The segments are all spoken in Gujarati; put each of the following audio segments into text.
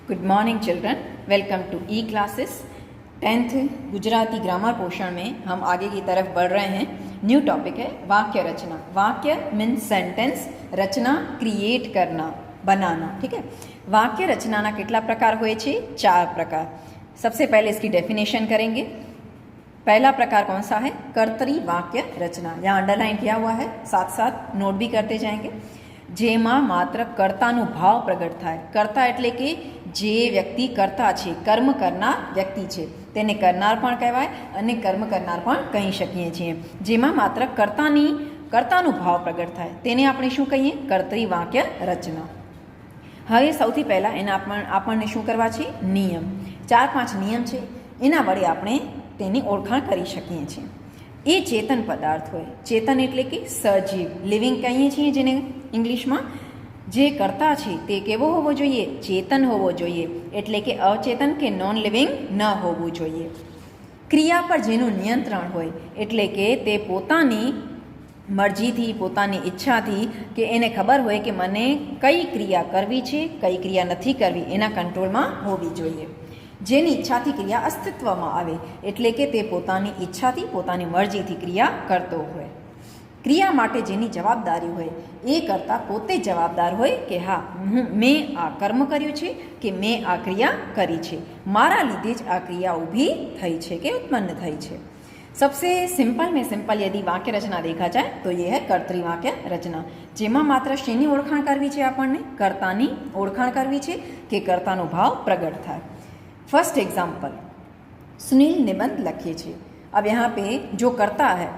Good morning children, welcome to E classes. 10th Gujarati grammar portion में हम आगे की तरफ बढ़ रहे हैं। न्यू टॉपिक है वाक्य रचना। वाक्य मीन्स सेंटेंस, रचना क्रिएट करना, बनाना। ठीक है, वाक्य रचना કેટલા प्रकार होए छे? 4 प्रकार। सबसे पहले इसकी डेफिनेशन करेंगे। पहला प्रकार कौन सा है? कर्तरी वाक्य रचना। यहाँ अंडरलाइन किया हुआ है, साथ साथ नोट भी करते जाएंगे। જેમાં માત્ર કર્તાનું ભાવ પ્રગટ થાય। કર્તા એટલે કે જે વ્યક્તિ કર્તા છે, કર્મ કરનાર વ્યક્તિ છે, તેને કરનાર પણ કહેવાય અને કર્મ કરનાર પણ કહી શકીએ છીએ। જેમાં માત્ર કર્તાનું ભાવ પ્રગટ થાય તેને આપણે શું કહીએ? કર્તરી વાક્ય રચના। હવે સૌથી પહેલાં એના આપણને શું કરવા છે? નિયમ। 4-5 નિયમ છે, એના વડે આપણે તેની ઓળખાણ કરી શકીએ છીએ। એ ચેતન પદાર્થ હોય। ચેતન એટલે કે સજીવ, લિવિંગ કહીએ છીએ જેને ઇંગ્લિશમાં। જે કરતા છે તે કેવો હોવો જોઈએ? ચેતન હોવો જોઈએ, એટલે કે અચેતન કે નોન લિવિંગ ન હોવું જોઈએ। ક્રિયા પર જેનું નિયંત્રણ હોય, એટલે કે તે પોતાની મરજીથી, પોતાની ઈચ્છાથી, કે એને ખબર હોય કે મને કઈ ક્રિયા કરવી છે, કઈ ક્રિયા નથી કરવી, એના કંટ્રોલમાં હોવી જોઈએ। જેની ઈચ્છાથી ક્રિયા અસ્તિત્વમાં આવે, એટલે કે તે પોતાની ઈચ્છાથી, પોતાની મરજીથી ક્રિયા કરતો હોય। ક્રિયા માટે જેની જવાબદારી હોય, એ કરતાં પોતે જવાબદાર હોય કે હા, મેં આ કર્મ કર્યું છે કે મેં આ ક્રિયા કરી છે, મારા લીધે જ આ ક્રિયા ઊભી થઈ છે કે उत्पन्न થઈ છે। सबसे सिंपल में सिंपल यदि वाक्य रचना देखा जाए तो ये है कर्तरी वाक्य रचना। जेमा मात्र शेनी ओळखाण करवी छे? आपणने कर्तानी ओळखाण करवी छे के कर्तानो भाव प्रगट थाय। फर्स्ट एग्जाम्पल, सुनील निबंध लखे छे। अब यहाँ पे जो करता है,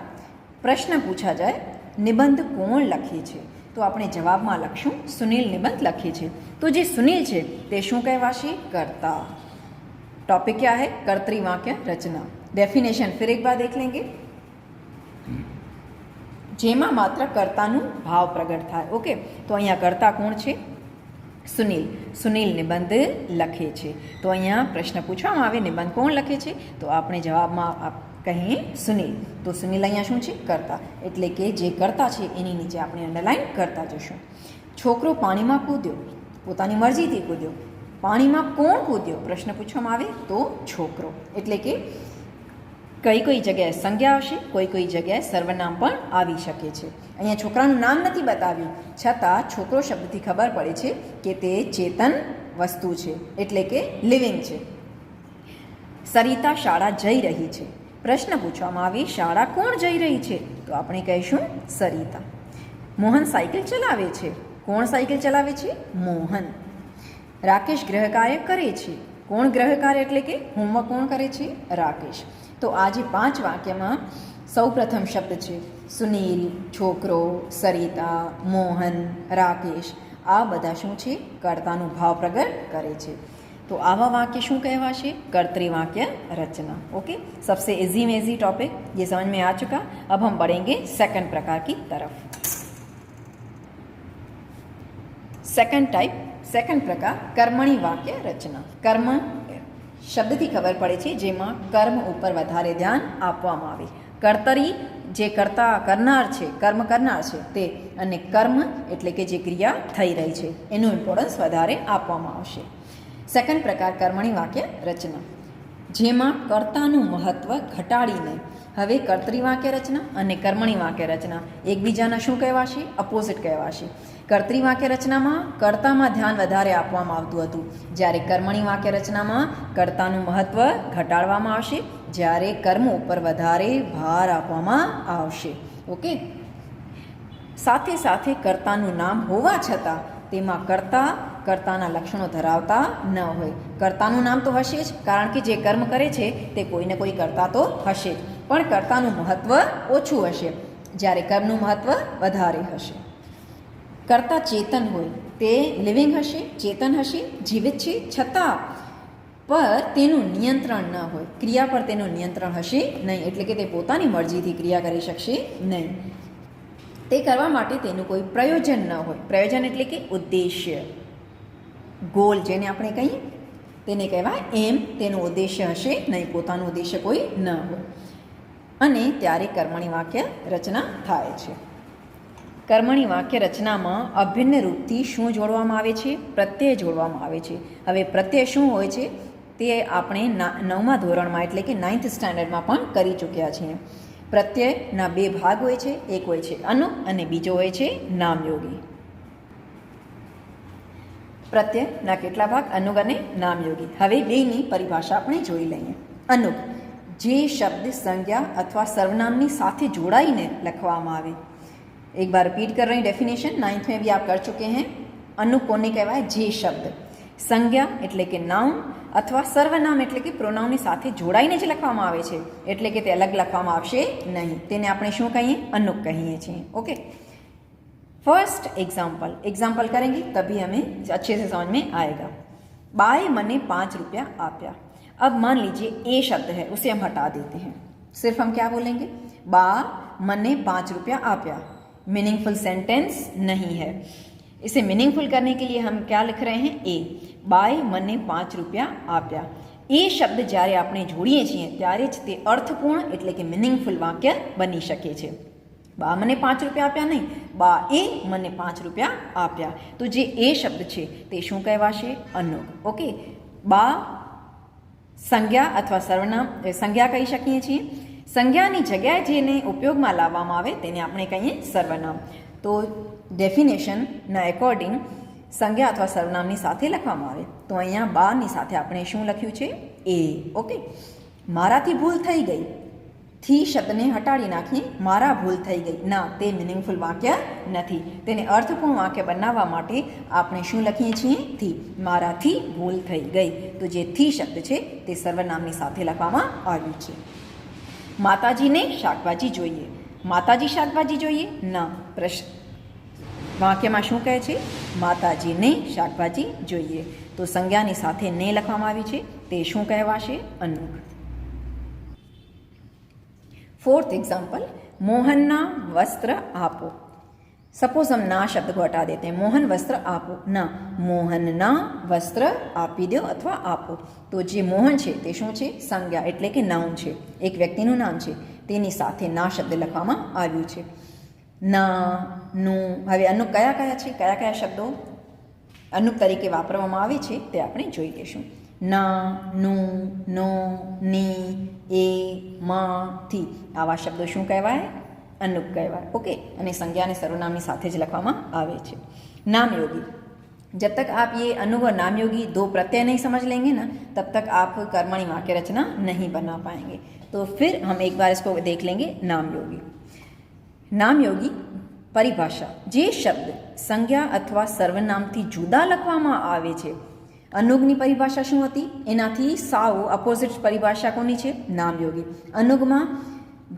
प्रश्न पूछा जाए निबंध कोण लखे छे, तो આપણે જવાબમાં લખશું સુનિલ નિબંધ લખે છે। તો જે સુનિલ છે તે શું કહેવાશે? कर्ता। टॉपिक क्या है? कर्तरी वाक्य रचना। डेफिनेशन फिर एक बार देख लेंगे। જેમાં માત્ર કર્તાનું ભાવ પ્રગટ થાય। ઓકે, તો અહીંયા કર્તા કોણ છે? સુનિલ। સુનિલ નિબંધ લખે છે। તો અહીંયા પ્રશ્ન પૂછવામાં આવે નિબંધ કોણ લખે છે, તો આપણે જવાબમાં કહીએ સુનિલ। તો સુનિલ અહીંયા શું છે? કર્તા। એટલે કે જે કર્તા છે એની નીચે આપણે અંડરલાઈન કરતા જશું। છોકરો પાણીમાં કૂદ્યો, પોતાની મરજીથી કૂદ્યો। પાણીમાં કોણ કૂદ્યો? પ્રશ્ન પૂછવામાં આવે તો છોકરો। એટલે કે કઈ જગ્યાએ સંજ્ઞા આવશે, કોઈ જગ્યાએ સર્વનામ પણ આવી શકે છે। અહીંયા છોકરાનું નામ નથી બતાવ્યું, છતાં છોકરો શબ્દથી ખબર પડે છે કે તે ચેતન વસ્તુ છે, એટલે કે લિવિંગ છે। સરિતા શાળા જઈ રહી છે। પ્રશ્ન પૂછવામાં આવે શાળા કોણ જઈ રહી છે, તો આપણે કહીશું સરિતા। મોહન સાયકલ ચલાવે છે। કોણ સાયકલ ચલાવે છે? મોહન। રાકેશ ગૃહકાર્ય કરે છે। કોણ ગૃહકાર્ય એટલે કે હોમવર્ક કોણ કરે છે? રાકેશ। તો આ જે 5 વાક્યમાં સૌ પ્રથમ શબ્દ છે સુનિલ, છોકરો, સરિતા, મોહન, રાકેશ, આ બધા શું છે? કર્તાનું ભાવ પ્રગટ કરે છે। तो आवा वाक्य शू कहवाशे? कर्तरी वाक्य रचना। ओके, सबसे इजी में इजी टॉपिक ये समझ में आ चुका। अब हम बढ़ेंगे सेकंड प्रकार की तरफ। सेकंड प्रकार कर्मणी वाक्य रचना। कर्म शब्द थी खबर पड़े छे, जेमा कर्म ऊपर वधारे ध्यान आपवामां आवे। कर्तरी जे कर्ता करनार छे, कर्म करनार छे ते, अने कर्म एटले के जे क्रिया थई रही छे एनुं इम्पोर्टन्स वधारे आपवामां आवशे। सेकंड प्रकार कर्मणी वाक्य रचना, जेमा कर्तानुं महत्व घटाडीने हवे कर्तरी वाक्य रचना अने कर्मणी वाक्य रचना एकबीजाना शुं कहेवाशे? अपोजिट कहेवाशे। कर्तरी वाक्य रचनामां कर्तामां ध्यान वधारे आपवामां आवतुं हतुं, ज्यारे कर्मणी वाक्य रचनामां कर्तानुं महत्व घटाडवामां आवशे, ज्यारे कर्म उपर वधारे भार आपवामां आवशे। ओके, साथे साथे कर्तानुं नाम होवा छतां तेमां कर्ताना लक्षणों धरावता न होय। कर्तानुं नाम तो हशे ज, कारण के जे कर्म करे छे ते कोई ने कोई कर्ता तो हशे, पण कर्तानुं महत्व ओछुं हशे, ज्यारे कर्मनुं महत्व वधारे हशे। कर्ता चेतन होय, ते लिविंग हशे, चेतन हशे, जीवित छे, छतां पर तेनुं नियंत्रण न होय, क्रिया पर तेनुं नियंत्रण हशे नहीं, एटले के ते पोतानी मरजीथी क्रिया करी शकशे नहीं। તે કરવા માટે તેનું કોઈ પ્રયોજન ન હોય। પ્રયોજન એટલે કે ઉદ્દેશ્ય, ગોલ જેને આપણે કહીએ તેને કહેવાય એમ। તેનું ઉદ્દેશ્ય હશે નહીં, પોતાનું ઉદ્દેશ્ય કોઈ ન હોય, અને ત્યારે કર્મણી વાક્ય રચના થાય છે। કર્મણી વાક્ય રચનામાં અભિન્ન રૂપથી શું જોડવામાં આવે છે? પ્રત્યય જોડવામાં આવે છે. હવે પ્રત્યય શું હોય છે તે આપણે 9મા ધોરણમાં એટલે કે 9th સ્ટાન્ડર્ડમાં પણ કરી ચૂક્યા છીએ. પ્રત્યયના 2 ભાગ હોય છે, એક હોય છે અનુક અને બીજો હોય છે નામયોગી. પ્રત્યયના કેટલા ભાગ? અનુક અને નામયોગી. હવે બેની પરિભાષા આપણે જોઈ લઈએ. અનુક, જે શબ્દ સંજ્ઞા અથવા સર્વનામની સાથે જોડાઈને લખવામાં આવે. एक बार रिपीट कर रहे हैं डेफिनेशन, 9th में भी आप कर चुके हैं. અનુક કોને કહેવાય? જે શબ્દ સંજ્ઞા એટલે કે નાઉન અથવા સર્વનામ એટલે કે પ્રોનાઉનની સાથે જોડાઈને જ લખવામાં આવે છે, એટલે કે તે અલગ લખવામાં આવશે નહીં, તેને આપણે શું કહીએ? અનુક કહીએ છીએ. ओके, फर्स्ट एग्जाम्पल करेंगे तभी हमें अच्छे से समझ में आएगा. बाए मने 5 रुपया आप्या. अब मान लीजिए ए शब्द है, उसे हम हटा देते हैं. सिर्फ हम क्या बोलेंगे? बा मने 5 रुपया आप्या. मीनिंगफुल सेंटेंस नहीं है. इसे मीनिंगफुल करने के लिए हम क्या लिख रहे हैं? ए. बाय મને 5 રૂપિયા આપ્યા. એ શબ્દ જ્યારે આપણે જોડીએ છીએ ત્યારે જ તે અર્થપૂર્ણ એટલે કે મીનિંગફુલ વાક્ય બની શકે છે. બા મને 5 રૂપિયા આપ્યા નહીં, બા એ મને 5 રૂપિયા આપ્યા. તો જે એ શબ્દ છે તે શું કહેવાશે? અનુક. ઓકે, બા સંજ્ઞા અથવા સર્વનામ સંજ્ઞા કહી શકીએ છીએ. સંજ્ઞાની જગ્યાએ જેને ઉપયોગમાં લાવવામાં આવે તેને આપણે કહીએ સર્વનામ. તો ડેફિનેશનના એકોર્ડિંગ સંજ્ઞા અથવા સર્વનામની સાથે લખવામાં આવે. તો અહીંયા બાની સાથે આપણે શું લખ્યું છે? એ. ઓકે, મારાથી ભૂલ થઈ ગઈ. થી શબ્દને હટાડી નાખીએ, મારા ભૂલ થઈ ગઈ. ના, તે મિનિંગફુલ વાક્ય નથી. તેને અર્થપૂર્ણ વાક્ય બનાવવા માટે આપણે શું લખીએ છીએ? થી. મારાથી ભૂલ થઈ ગઈ. તો જે થી શબ્દ છે તે સર્વનામની સાથે લખવામાં આવ્યું છે. માતાજીને શાકભાજી જોઈએ. માતાજી શાકભાજી જોઈએ? ના. પ્રશ્ન વાક્યમાં શું કહે છે? માતાજીને શાકભાજી જોઈએ. તો સંજ્ઞાની સાથે ને લખવામાં આવી છે, તે શું કહેવાશે? અનુક. फोर्थ एग्जाम्पल, मोहनना वस्त्र आपो. सपोज हम ना शब्द को हटा देते हैं. मोहन वस्त्र आपो. ना, मोहनना वस्त्र आपी दो अथवा आपो. तो जे मोहन છે તે શું છે? સંજ્ઞા એટલે કે નાઉન છે, એક વ્યક્તિનું નામ છે, તેની સાથે ના શબ્દ લખવામાં આવ્યું છે. ના, નું. હવે અનુક કયા કયા છે? કયા કયા શબ્દો અનુક તરીકે વાપરવામાં આવે છે તે આપણે જોઈ લઈશું. ના, નું, નો, ની, એ, માં, થી. આવા શબ્દો શું કહેવાય? અનુક કહેવાય. ओके, અને संज्ञा અને સર્વનામની સાથે જ લખવામાં આવે છે. नामयोगी, जब तक आप ये अनुक और नामयोगी 2 प्रत्यय नहीं समझ लेंगे ना, तब तक आप कर्मणी वाक्य रचना नहीं बना पाएंगे. तो फिर हम एक बार इसको देख लेंगे. नामयोगी. नामयोगी परिभाषा, જે શબ્દ સંજ્ઞા અથવા સર્વનામથી જુદા લખવામાં આવે છે. અનુગની પરિભાષા શું હતી? એનાથી સાવ અપોઝિટ પરિભાષા કોની છે? નામયોગી. અનુગમાં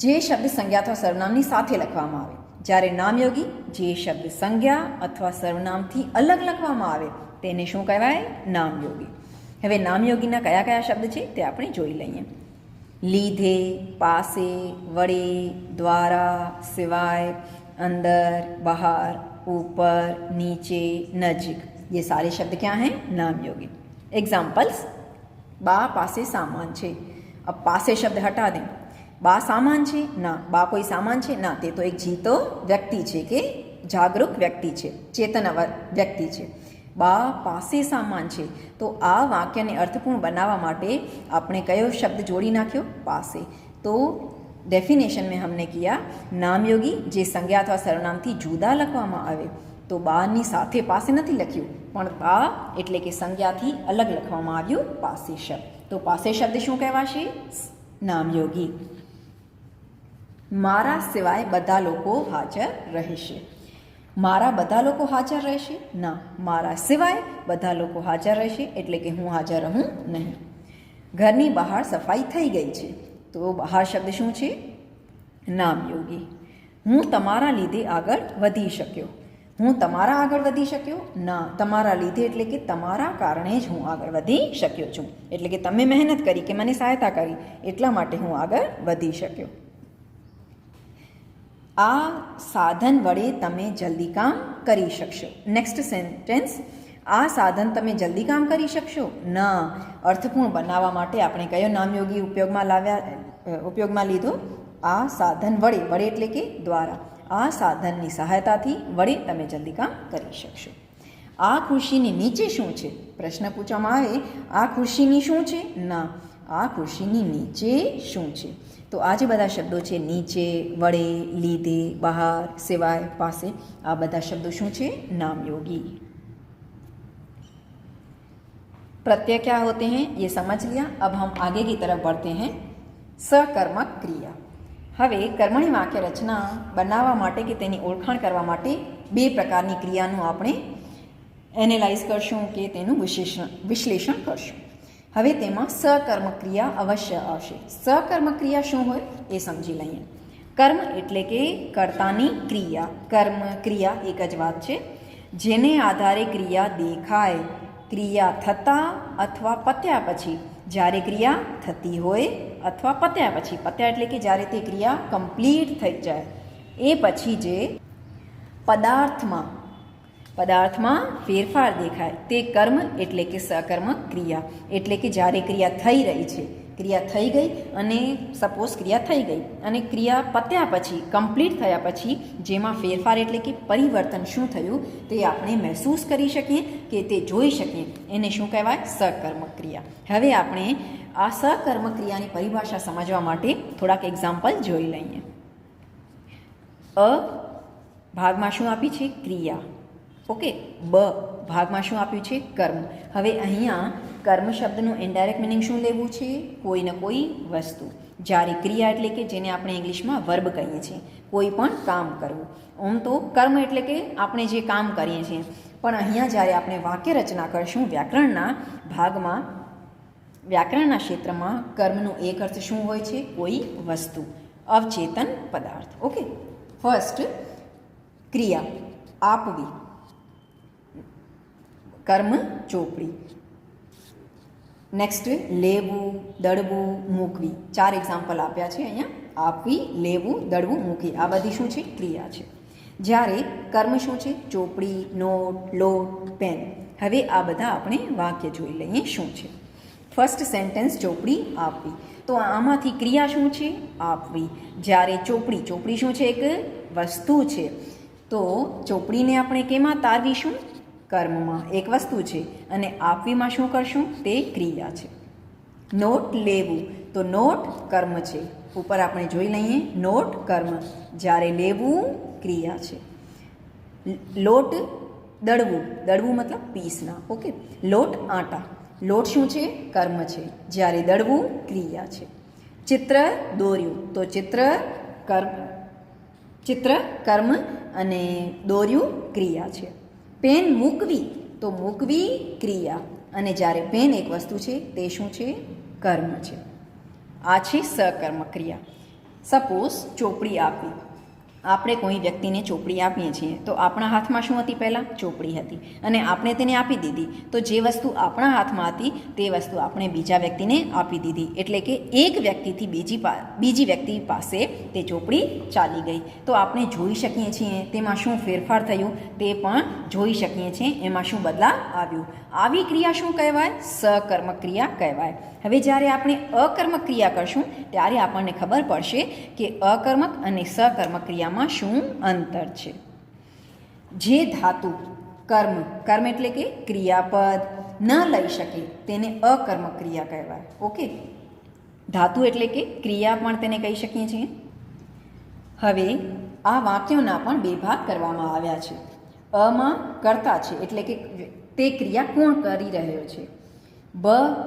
જે શબ્દ સંજ્ઞા અથવા સર્વનામની સાથે લખવામાં આવે, જ્યારે નામયોગી જે શબ્દ સંજ્ઞા અથવા સર્વનામથી અલગ લખવામાં આવે તેને શું કહેવાય? નામયોગી. હવે નામયોગીના કયા કયા શબ્દ છે તે આપણે જોઈ લઈએ. લીધે, પાસે, વડે, દ્વારા, સિવાય, अंदर, बाहर, ऊपर, नीचे, नजीक, ये सारे शब्द क्या हैं? नामयोगी. एग्जाम्पल्स, बा पासे सामान छे. अब पासे शब्द हटा दें. बा सामान छे? ना, बा कोई सामान छे? ना, ते तो एक जीतो व्यक्ति छे के जागरूक व्यक्ति छे, चेतन व्यक्ति छे. बा पासे सामान छे. तो आ वाक्यने अर्थपूर्ण बनावा माटे आपणे कयो शब्द जोड़ी नाख्यो? पासे. तो डेफिनेशन में हमने किया नामयोगी जे संज्ञा अथवा सर्वनामથી જુદા લખવામાં આવે. તો બાની સાથે પાસે નથી લખ્યું, પણ બા એટલે કે સંજ્ઞાથી અલગ લખવામાં આવ્યું પાસે શબ્દ. તો પાસે શબ્દ શું કહેવાશે? નામયોગી. મારા સિવાય બધા લોકો હાજર રહેશે. મારા બધા લોકો હાજર રહેશે? ના, મારા સિવાય બધા લોકો હાજર રહેશે એટલે કે હું હાજર રહું નહીં. ઘરની બહાર સફાઈ થઈ ગઈ છે. તો બહાર શબ્દ શું છે? નામયોગી. હું તમારા લીધે આગળ વધી શક્યો. હું તમારા આગળ વધી શક્યો? ના, તમારા લીધે એટલે કે તમારા કારણે જ હું આગળ વધી શક્યો છું. એટલે કે તમે મહેનત કરી કે મને સહાયતા કરી એટલા માટે હું આગળ વધી શક્યો. આ સાધન વડે તમે જલ્દી કામ કરી શકશો. નેક્સ્ટ સેન્ટેન્સ, આ સાધન તમે જલ્દી કામ કરી શકશો? ના. અર્થપૂર્ણ બનાવવા માટે આપણે કયો નામયોગી ઉપયોગમાં લીધો? આ સાધન વડે. વડે એટલે કે દ્વારા. આ સાધનની સહાયતાથી વડે તમે જલ્દી કામ કરી શકશો. આ ખુરશીની નીચે શું છે? પ્રશ્ન પૂછવામાં આવે આ ખુરશીની શું છે? ના, આ ખુરશીની નીચે શું છે? તો આ જે બધા શબ્દો છે નીચે, વડે, લીધે, બહાર, સિવાય, પાસે, આ બધા શબ્દો શું છે? नामयोगी. प्रत्यय क्या होते हैं ये समझ लिया. अब हम आगे की तरफ बढ़ते हैं. सकर्मक क्रिया. હવે કર્મણી વાક્ય રચના બનાવવા માટે કે તેની ઓળખાણ કરવા માટે બે પ્રકારની ક્રિયાનું આપણે એનાલાઇઝ કરશું કે તેનું વિશ્લેષણ કરશું. હવે તેમાં सकर्मक ક્રિયા અવશ્ય આવશે. सकर्मक ક્રિયા શું હોય એ સમજી લઈએ. કર્મ એટલે કે કર્તાની ક્રિયા. કર્મ ક્રિયા એક જ વાત છે. જેને આધારે ક્રિયા દેખાય, ક્રિયા થતાં અથવા પત્યા પછી, જ્યારે ક્રિયા થતી હોય અથવા પત્યા પછી, પત્યા એટલે કે જ્યારે તે ક્રિયા કમ્પ્લીટ થઈ જાય એ પછી જે પદાર્થમાં ફેરફાર દેખાય તે કર્મ એટલે કે सकर्मक ક્રિયા. એટલે કે જ્યારે ક્રિયા થઈ રહી છે, ક્રિયા થઈ ગઈ અને સપોઝ ક્રિયા થઈ ગઈ અને ક્રિયા પત્યા પછી, કમ્પ્લીટ થયા પછી જેમાં ફેરફાર એટલે કે પરિવર્તન શું થયું તે આપણે મહેસૂસ કરી શકીએ કે તે જોઈ શકીએ એને શું કહેવાય? सकर्मक ક્રિયા. હવે આપણે આ सकर्मक ક્રિયાની પરિભાષા સમજવા માટે થોડાક એક્ઝામ્પલ જોઈ લઈએ. અ ભાગમાં શું આપી છે? ક્રિયા. ઓકે. બ ભાગમાં શું આપ્યું છે? કર્મ. હવે અહીંયા કર્મ શબ્દનું ઇનડાયરેક્ટ મિનિંગ શું લેવું છે? કોઈ ને કોઈ વસ્તુ. જ્યારે ક્રિયા એટલે કે જેને આપણે ઇંગ્લિશમાં વર્બ કહીએ છીએ, કોઈ પણ કામ કરવું. આમ તો કર્મ એટલે કે આપણે જે કામ કરીએ છીએ, પણ અહીંયા જ્યારે આપણે વાક્ય રચના કરશું વ્યાકરણના ભાગમાં, વ્યાકરણના ક્ષેત્રમાં કર્મનું એક અર્થ શું હોય છે? કોઈ વસ્તુ, અવચેતન પદાર્થ. ઓકે. ફર્સ્ટ ક્રિયા આપવી. કર્મ ચોપડી. નેક્સ્ટ લેવું, દળવું, મૂકવી. 4 એક્ઝામ્પલ આપ્યા છે અહીંયા. આપવી, લેવું, દળવું, મૂકવી, આ બધી શું છે? ક્રિયા છે. જ્યારે કર્મ શું છે? ચોપડી, નોટ, લોટ, પેન. હવે આ બધા આપણે વાક્ય જોઈ લઈએ શું છે. ફર્સ્ટ સેન્ટેન્સ ચોપડી આપવી. તો આમાંથી ક્રિયા શું છે? આપવી. જ્યારે ચોપડી શું છે? એક વસ્તુ છે. તો ચોપડીને આપણે કેમાં તારવીશું? કર્મમાં. એક વસ્તુ છે અને આપવીમાં શું કરશું? તે ક્રિયા છે. નોટ લેવું. તો નોટ કર્મ છે. ઉપર આપણે જોઈ લઈએ નોટ કર્મ, જ્યારે લેવું ક્રિયા છે. લોટ દળવું મતલબ પીસના. ઓકે. લોટ આટા. લોટ શું છે? કર્મ છે. જ્યારે દળવું ક્રિયા છે. ચિત્ર દોર્યું. તો ચિત્ર કર્મ અને દોર્યું ક્રિયા છે. પેન મૂકવી. તો મૂકવી ક્રિયા અને જ્યારે પેન એક વસ્તુ છે તે શું છે? કર્મ છે. આ છે सकर्मक ક્રિયા. સપોઝ ચોપડી આપવી. આપણે કોઈ વ્યક્તિને ચોપડી આપીએ છીએ તો આપણા હાથમાં શું હતી? પહેલાં ચોપડી હતી અને આપણે તેને આપી દીધી. તો જે વસ્તુ આપણા હાથમાં હતી તે વસ્તુ આપણે બીજા વ્યક્તિને આપી દીધી. એટલે કે એક વ્યક્તિથી બીજી વ્યક્તિ પાસે તે ચોપડી ચાલી ગઈ. તો આપણે જોઈ શકીએ છીએ તેમાં શું ફેરફાર થયું તે પણ જોઈ શકીએ છીએ. એમાં શું બદલાવ આવ્યું? આવી ક્રિયા શું કહેવાય? सकर्मक ક્રિયા કહેવાય. હવે જ્યારે આપણે અકર્મક ક્રિયા કરશું ત્યારે આપણને ખબર પડશે કે અકર્મક અને सकर्मक ક્રિયામાં શું અંતર છે. જે ધાતુ કર્મ એટલે કે ક્રિયાપદ ન લઈ શકે તેને અકર્મક ક્રિયા કહેવાય. ઓકે. ધાતુ એટલે કે ક્રિયા પણ તેને કહી શકીએ છીએ. હવે આ વાક્યોના પણ બે ભાગ કરવામાં આવ્યા છે. અમાં કર્તા છે એટલે કે તે ક્રિયા કોણ કરી રહ્યો છે. બ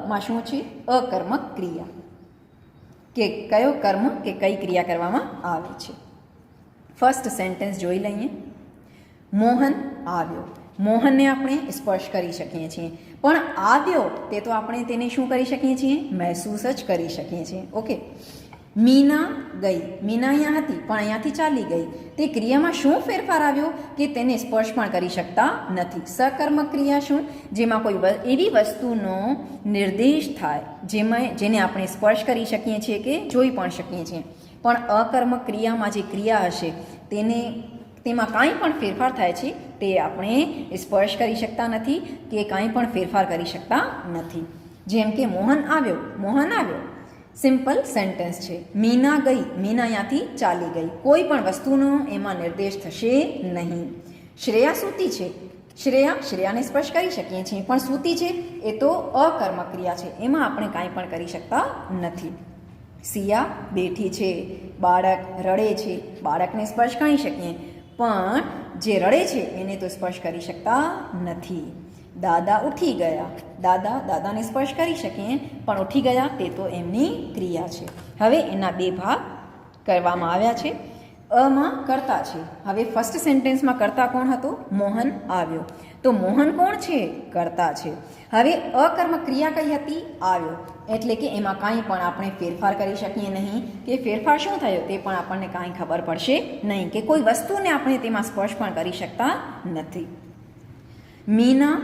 માં શું છે? અકર્મક ક્રિયા, કે કયો કર્મ કે કઈ ક્રિયા કરવામાં આવે છે. ફર્સ્ટ સેન્ટેન્સ જોઈ લઈએ. મોહન આવ્યો. મોહનને આપણે સ્પર્શ કરી શકીએ છીએ, પણ આવ્યો તે તો આપણે તેને શું કરી શકીએ છીએ? મહેસૂસ જ કરી શકીએ છીએ. ઓકે. મીના ગઈ. મીના અહીંયા હતી પણ અહીંયાથી ચાલી ગઈ. તે ક્રિયામાં શું ફેરફાર આવ્યો કે તેને સ્પર્શ પણ કરી શકતા નથી. सकर्मक ક્રિયા શું? જેમાં કોઈ એવી વસ્તુનો નિર્દેશ થાય જેને આપણે સ્પર્શ કરી શકીએ છીએ કે જોઈ પણ શકીએ છીએ. પણ અકર્મક ક્રિયામાં જે ક્રિયા હશે તેમાં કાંઈ પણ ફેરફાર થાય છે તે આપણે સ્પર્શ કરી શકતા નથી કે કાંઈ પણ ફેરફાર કરી શકતા નથી. જેમ કે મોહન આવ્યો સિમ્પલ સેન્ટેન્સ છે. મીના ગઈ, મીના અહીંયાથી ચાલી ગઈ. કોઈ પણ વસ્તુનો એમાં નિર્દેશ થશે નહીં. શ્રેયા સૂતી છે, શ્રેયાને સ્પર્શ કરી શકીએ છીએ, પણ સૂતી છે એ તો અકર્મક ક્રિયા છે, એમાં આપણે કાંઈ પણ કરી શકતા નથી. સિયા બેઠી છે, બાળક રડે છે, બાળકને સ્પર્શ કરી શકીએ, પણ જે રડે છે એને તો સ્પર્શ કરી શકતા નથી. દાદા ઉઠી ગયા, દાદાને સ્પર્શ કરી શકીએ, પણ ઉઠી ગયા તે તો એમની ક્રિયા છે. હવે એના બે ભાગ કરવામાં આવ્યા છે. અમાં કર્તા છે. હવે ફર્સ્ટ સેન્ટેન્સમાં કર્તા કોણ હતો? મોહન આવ્યો. તો મોહન કોણ છે? કર્તા છે. હવે અકર્મક ક્રિયા કઈ હતી? આવ્યો. એટલે કે એમાં કાંઈ પણ આપણે ફેરફાર કરી શકીએ નહીં, કે ફેરફાર શું થયો તે પણ આપણને કાંઈ ખબર પડશે નહીં, કે કોઈ વસ્તુને આપણે તેમાં સ્પર્શ પણ કરી શકતા નથી. મીના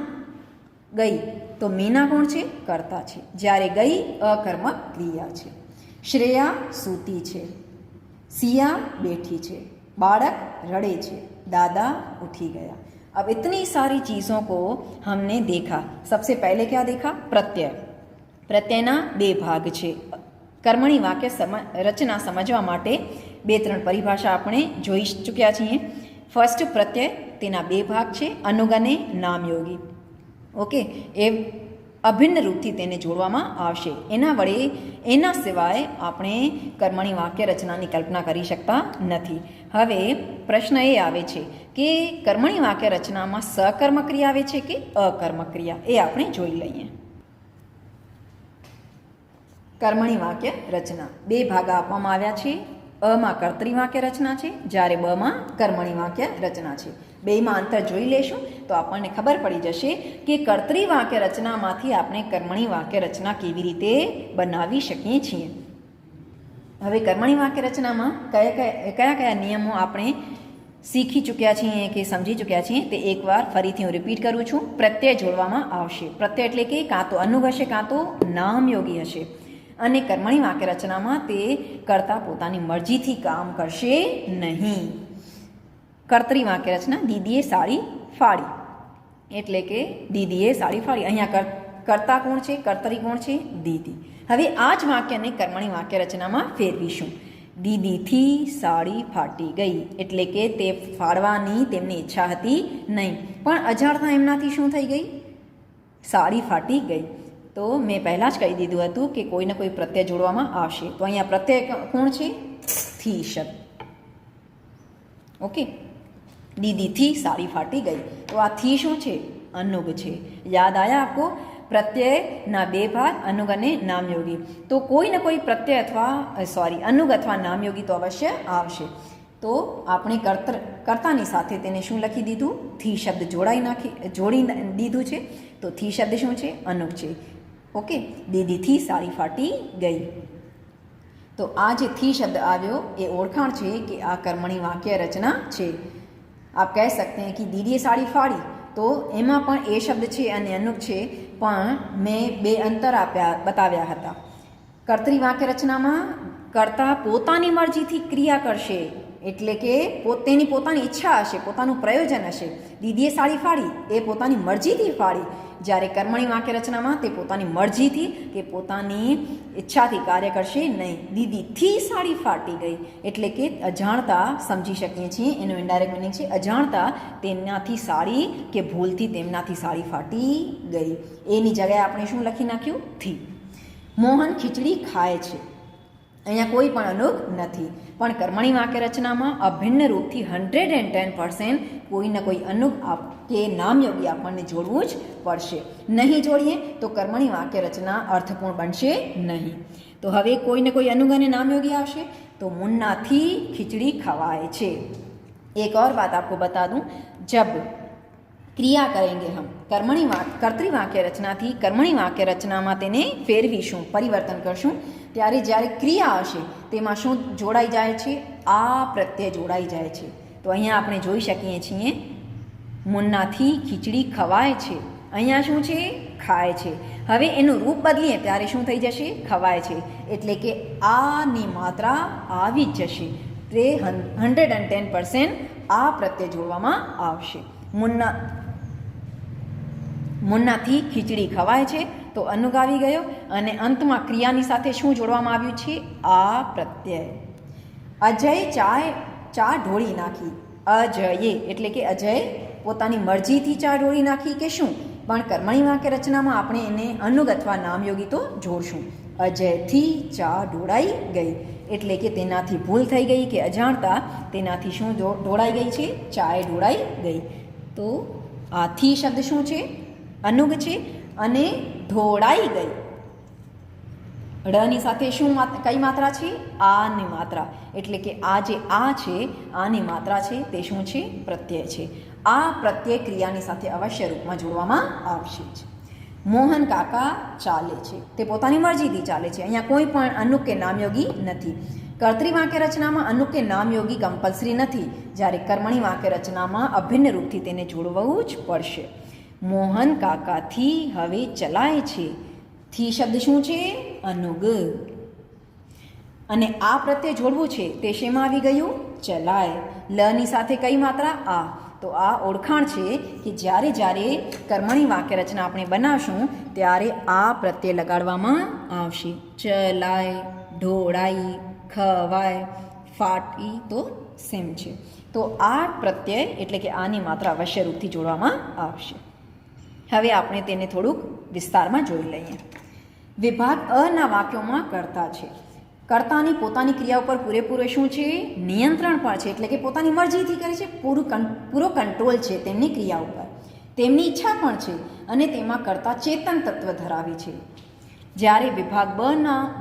ગઈ, તો મીના કોણ છે? કર્તા છે. જ્યારે ગઈ અકર્મક ક્રિયા છે. શ્રેયા સૂતી છે, सिया बैठी છે, बालक रड़े છે, दादा उठी गया. अब इतनी सारी चीज़ों को हमने देखा. सबसे पहले क्या देखा? प्रत्यय. प्रत्ययના બે ભાગ છે. કર્મણી વાક્ય રચના સમજવા માટે બે ત્રણ પરિભાષા આપણે જોઈ ચૂક્યા છીએ. ફર્સ્ટ પ્રત્યય, તેના બે ભાગ છે, અનુગ અને નામયોગી. ઓકે, એ અભિન્ન રૂપથી તેને જોડવામાં આવશે. એના સિવાય આપણે કર્મણી વાક્ય રચનાની કલ્પના કરી શકતા નથી. હવે પ્રશ્ન એ આવે છે કે કર્મણી વાક્ય રચનામાં સકર્મક ક્રિયા આવે છે કે અકર્મક ક્રિયા, એ આપણે જોઈ લઈએ. કર્મણી વાક્ય રચના બે ભાગ આપવામાં આવ્યા છે. અમાં કર્તરી વાક્ય રચના છે, જ્યારે બમાં કર્મણી વાક્ય રચના છે. બેમાં અંતર જોઈ લેશું તો આપણને ખબર પડી જશે કે કર્તરી વાક્ય રચનામાંથી આપણે કર્મણી વાક્ય રચના કેવી રીતે બનાવી શકીએ છીએ. હવે કર્મણી વાક્ય રચનામાં કયા કયા નિયમો આપણે શીખી ચૂક્યા છીએ કે સમજી ચૂક્યા છીએ તે એકવાર ફરીથી હું રિપીટ કરું છું. પ્રત્યય જોડવામાં આવશે. પ્રત્યય એટલે કે કાં તો અનુગ હશે કાં તો નામયોગી હશે. અને કર્મણી વાક્ય રચનામાં તે કરતા પોતાની મરજીથી કામ કરશે નહીં. કર્તરી વાક્ય રચના, દીદીએ સાડી ફાડી, એટલે કે દીદીએ સાડી ફાડી. અહીંયા કર્તા કોણ છે? કર્તરી કોણ છે? દીદી. હવે આ જ વાક્યને કર્મણી વાક્ય રચનામાં ફેરવીશું. દીદીથી સાડી ફાટી ગઈ, એટલે કે તે ફાડવાની તેમની ઈચ્છા હતી નહીં, પણ અજાણતા એમનાથી શું થઈ ગઈ? સાડી ફાટી ગઈ. તો મેં પહેલાં જ કહી દીધું હતું કે કોઈને કોઈ પ્રત્યય જોડવામાં આવશે. તો અહીંયા પ્રત્યય કોણ છે? થી શબ્દ. ઓકે, દીદીથી સાડી ફાટી ગઈ. તો આ થી શું છે? અનુગ છે. યાદ આયા આપકો? પ્રત્યયના બે ભાગ, અનુગ અને નામયોગી. તો કોઈ ને કોઈ પ્રત્યય અથવા અનુગ અથવા નામયોગી તો અવશ્ય આવશે. તો આપણે કર્તાની સાથે તેને શું લખી દીધું? થી શબ્દ જોડી દીધું છે. તો થી શબ્દ શું છે? અનુગ છે. ઓકે, દીદીથી સાડી ફાટી ગઈ. તો આ જે થી શબ્દ આવ્યો એ ઓળખાણ છે કે આ કર્મણી વાક્ય રચના છે. આપ કહી શકते हैं कि દીદીએ સાડી ફાડી, તો એમાં પણ એ શબ્દ છે અને અનુગ છે, પણ મેં બે અંતર બતાવ્યા હતા. કર્તરી વાક્ય રચનામાં કર્તા પોતાની મરજીથી ક્રિયા કરશે, એટલે કે તેની પોતાની ઈચ્છા હશે, પોતાનું પ્રયોજન હશે. દીદીએ સાડી ફાડી એ પોતાની મરજીથી ફાડી, જ્યારે કર્મણી વાક્ય રચનામાં તે પોતાની મરજીથી કે પોતાની ઈચ્છાથી કાર્ય કરશે નહીં. દીદીથી સાડી ફાટી ગઈ, એટલે કે અજાણતા સમજી શકીએ છીએ, એનો ઇનડાયરેક્ટ મિનિંગ છે અજાણતા તેનાથી સાડી કે ભૂલથી તેમનાથી સાડી ફાટી ગઈ. એની જગ્યાએ આપણે શું લખી નાખ્યું? થી. મોહન ખીચડી ખાય છે, અહીંયા કોઈ પણ અનુગ નથી, પણ કર્મણી વાક્ય રચનામાં અભિન્ન રૂપથી 110% કોઈને કોઈ અનુગ કે નામયોગી આપણને જોડવું જ પડશે. નહીં જોડીએ તો કર્મણી વાક્ય રચના અર્થપૂર્ણ બનશે નહીં. તો હવે કોઈને કોઈ અનુગ અને નામયોગી આવશે. તો મુન્નાથી ખીચડી ખવાય છે. एक और बात आपको बता दूं, जब क्रिया करेंगे हम કર્તરી વાક્ય રચનાથી કર્મણી વાક્ય રચનામાં તેને ફેરવીશું, પરિવર્તન કરશું, ત્યારે જ્યારે ક્રિયા હશે તેમાં શું જોડાઈ જાય છે? આ પ્રત્યય જોડાઈ જાય છે. તો અહીંયા આપણે જોઈ શકીએ છીએ મુન્નાથી ખીચડી ખવાય છે. અહીંયા શું છે? ખાય છે. હવે એનું રૂપ બદલીએ ત્યારે શું થઈ જશે? ખવાય છે. એટલે કે આની માત્રા આવી જ જશે. તે 110% આ પ્રત્યય જોડવામાં આવશે. મુન્નાથી ખીચડી ખવાય છે તો અનુગ આવી ગયો અને અંતમાં ક્રિયાની સાથે શું જોડવામાં આવ્યું છે? આ પ્રત્યય. અજય ચા ઢોળી નાખી. અજયે એટલે કે અજય પોતાની મરજીથી ચા ઢોળી નાખી કે શું? પણ કર્મણી વાક્ય રચનામાં આપણે એને અનુગ અથવા નામયોગી તો જોડશું. અજયથી ચા ઢોળાઈ ગઈ એટલે કે તેનાથી ભૂલ થઈ ગઈ કે અજાણતા તેનાથી શું ઢોળાઈ ગઈ છે? ચાય ઢોળાઈ ગઈ. તો આથી શબ્દ શું છે? અનુગ છે અને ઢોળાઈ ગઈ. ળની સાથે શું કઈ માત્રા છે? આની માત્રા. એટલે કે આ જે આ છે આની માત્રા છે તે શું છે? પ્રત્યય છે. આ પ્રત્યય ક્રિયાની સાથે અવશ્ય રૂપમાં જોડવામાં આવશે જ. મોહન કાકા ચાલે છે તે પોતાની મરજીથી ચાલે છે. અહીંયા કોઈ પણ અનુગ કે નામયોગી નથી. કર્તરી વાક્ય રચનામાં અનુગ કે નામયોગી કમ્પલસરી નથી, જ્યારે કર્મણી વાક્ય રચનામાં અભિન્ન રૂપથી તેને જોડવું જ પડશે. મોહન કાકાથી હવે ચલાય છે. થી શબ્દ શું છે? અનુગ. અને આ પ્રત્યે જોડવું છે તે શેમાં આવી ગયું? ચલાય. લની સાથે કઈ માત્રા? આ. તો આ ઓળખાણ છે કે જ્યારે જ્યારે કર્મણી વાક્ય રચના આપણે બનાવશું ત્યારે આ પ્રત્યય લગાડવામાં આવશે. ચલાય, ઢોળાઈ, ખવાય, ફાટી તો સેમ છે. તો આ પ્રત્યય એટલે કે આની માત્રા અવશ્ય રૂપથી જોડવામાં આવશે. હવે આપણે તેને થોડુંક વિસ્તારમાં જોઈ લઈએ. વિભાગ અના વાક્યોમાં કર્તા છે. કર્તાની પોતાની ક્રિયા ઉપર પૂરેપૂરો શું છે? નિયંત્રણ પણ છે. એટલે કે પોતાની મરજીથી કરે છે, પૂરો કંટ્રોલ છે તેમની ક્રિયા ઉપર. તેમની ઈચ્છા પણ છે અને તેમાં કર્તા ચેતન તત્વ ધરાવે છે. જ્યારે વિભાગ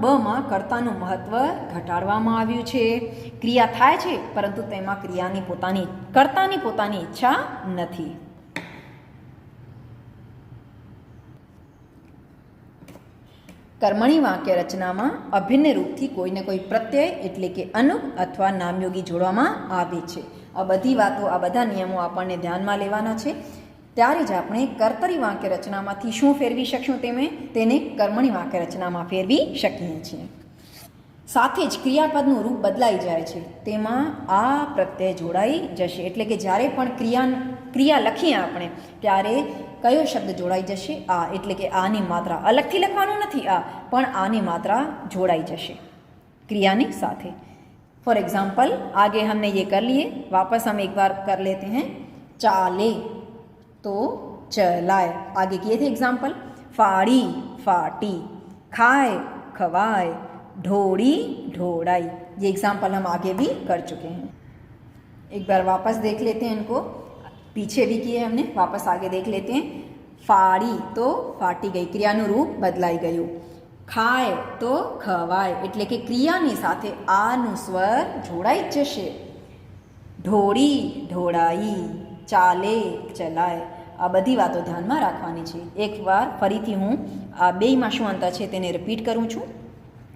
બમાં કર્તાનું મહત્વ ઘટાડવામાં આવ્યું છે. ક્રિયા થાય છે પરંતુ તેમાં કર્તાની પોતાની ઈચ્છા નથી. કર્મણી વાક્ય રચનામાં અભિન્ન રૂપથી કોઈને કોઈ પ્રત્યય એટલે કે અનુગ અથવા નામયોગી જોડવામાં આવે છે. આ બધી વાતો, આ બધા નિયમો આપણને ધ્યાનમાં લેવાના છે. ત્યારે જ આપણે કર્તરી વાક્ય રચનામાંથી શું ફેરવી શકશું? તેને કર્મણી વાક્ય રચનામાં ફેરવી શકીએ છીએ. સાથે જ ક્રિયાપદનું રૂપ બદલાઈ જાય છે. તેમાં આ પ્રત્યય જોડાઈ જશે. એટલે કે જ્યારે પણ ક્રિયા લખીએ આપણે ત્યારે કયો શબ્દ જોડાઈ જશે? આ. એટલે કે આની માત્રા અલગથી લખવાનું નથી, આ પણ આની માત્રા જોડાઈ જશે क्रियानी साथे. फॉर एग्जाम्पल आगे हमने ये कर लिए, वापस हम एक बार कर लेते हैं. चाले तो चलाए. आगे किए थे एग्जाम्पल. फाड़ी फाटी, खाए खवाए, ढोड़ी ढोड़ाई. ये एग्जाम्पल हम आगे भी कर चुके हैं. एक बार वापस देख लेते हैं इनको. पीछे भी किए हमने, वापस आगे देख लेते हैं. फाड़ी तो फाटी गई, क्रियाનું રૂપ બદલાઈ ગયું. ખાય તો ખવાય, એટલે કે ક્રિયાની સાથે આનું સ્વર જોડાઈ જ જશે. ઢોળી ઢોળાઈ, ચાલે ચલાય. આ બધી વાતો ધ્યાનમાં રાખવાની છે. એકવાર ફરીથી હું આ બેયમાં શું અંતર છે તેને રિપીટ કરું છું.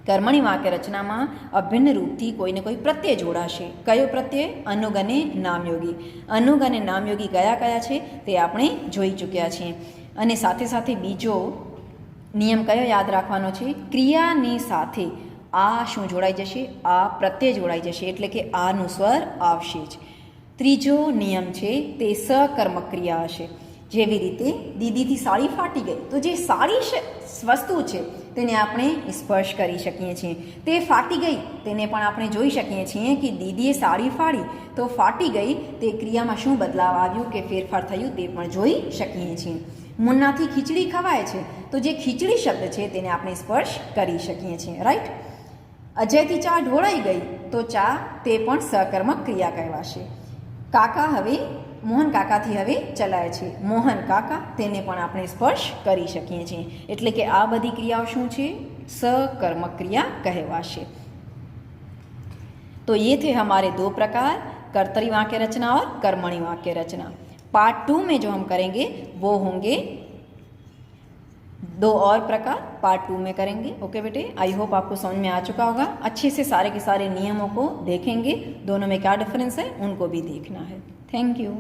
કર્મણી વાક્ય રચનામાં અભિન્ન રૂપથી કોઈને કોઈ પ્રત્યય જોડાશે. કયો પ્રત્યય? અનુગ અને નામયોગી. અનુગ અને નામયોગી કયા કયા છે તે આપણે જોઈ ચૂક્યા છીએ. અને સાથે સાથે બીજો નિયમ કયો યાદ રાખવાનો છે? ક્રિયાની સાથે આ શું જોડાઈ જશે? આ પ્રત્યય જોડાઈ જશે, એટલે કે આનું સ્વર આવશે જ. ત્રીજો નિયમ છે તે સકર્મક ક્રિયા હશે. જેવી રીતે દીદીથી સાડી ફાટી ગઈ, તો જે સાડી વસ્તુ છે તેને આપણે સ્પર્શ કરી શકીએ છીએ. તે ફાટી ગઈ તેને પણ આપણે જોઈ શકીએ છીએ કે દીદીએ સાડી ફાડી તો ફાટી ગઈ, તે ક્રિયામાં શું બદલાવ આવ્યું કે ફેરફાર થયું તે પણ જોઈ શકીએ છીએ. મુન્નાથી ખીચડી ખવાય છે, તો જે ખીચડી શબ્દ છે તેને આપણે સ્પર્શ કરી શકીએ છીએ. રાઈટ. અજયથી ચા ઢોળાઈ ગઈ, તો ચા તે પણ સકર્મક ક્રિયા કહેવાશે. કાકા હવે મોહન કાકાથી હવે ચલાય છે. મોહન કાકા તેને પણ આપણે સ્પર્શ કરી શકીએ છીએ. એટલે કે આ બધી ક્રિયાઓ શું છે? सकर्मक क्रिया कहवाशे. तो ये थे हमारे दो प्रकार, कर्तरी वाक्य रचना और कर्मणी वाक्य रचना. पार्ट 2 में जो हम करेंगे वो होंगे दो और प्रकार, पार्ट 2 में करेंगे. ओके बेटे, आई होप आपको समझ में आ चुका होगा. अच्छे से सारे के सारे नियमों को देखेंगे, दोनों में क्या डिफरेंस है उनको भी देखना है. Thank you.